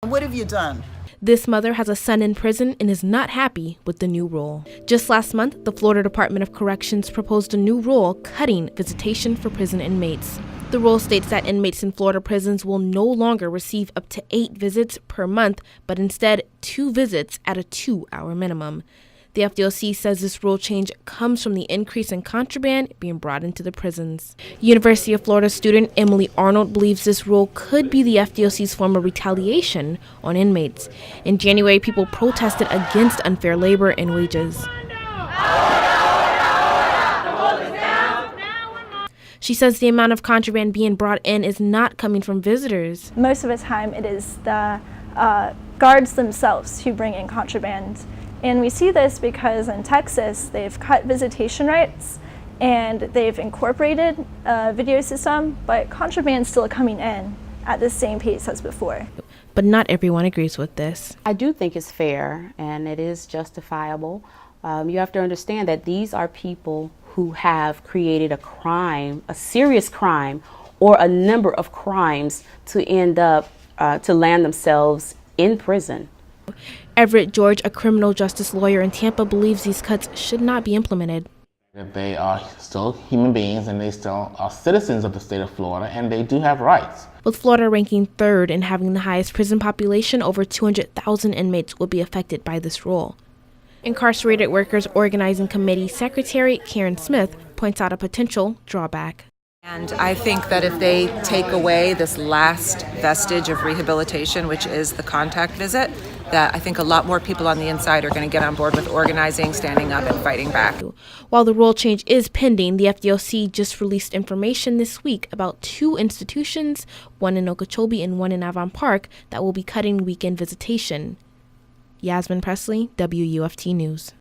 What have you done? This mother has a son in prison and is not happy with the new rule. Just last month, the Florida Department of Corrections proposed a new rule cutting visitation for prison inmates. The rule states that inmates in Florida prisons will no longer receive up to 8 visits per month, but instead 2 visits at a 2-hour minimum. The FDOC says this rule change comes from the increase in contraband being brought into the prisons. University of Florida student Emily Arnold believes this rule could be the FDOC's form of retaliation on inmates. In January, people protested against unfair labor and wages. She says the amount of contraband being brought in is not coming from visitors. Most of the time it is the guards themselves who bring in contraband. And we see this because in Texas, they've cut visitation rights and they've incorporated a video system, but contraband's still coming in at the same pace as before. But not everyone agrees with this. I do think it's fair and it is justifiable. You have to understand that these are people who have created a crime, a serious crime, or a number of crimes to end up, to land themselves in prison. Everett George, a criminal justice lawyer in Tampa, believes these cuts should not be implemented. They are still human beings and they still are citizens of the state of Florida, and they do have rights. With Florida ranking 3rd and having the highest prison population, over 200,000 inmates will be affected by this rule. Incarcerated Workers Organizing Committee Secretary Karen Smith points out a potential drawback. And I think that if they take away this last vestige of rehabilitation, which is the contact visit, that I think a lot more people on the inside are going to get on board with organizing, standing up, and fighting back. While the rule change is pending, the FDOC just released information this week about 2 institutions, one in Okeechobee and one in Avon Park, that will be cutting weekend visitation. Yazmyn, Presley, WUFT News.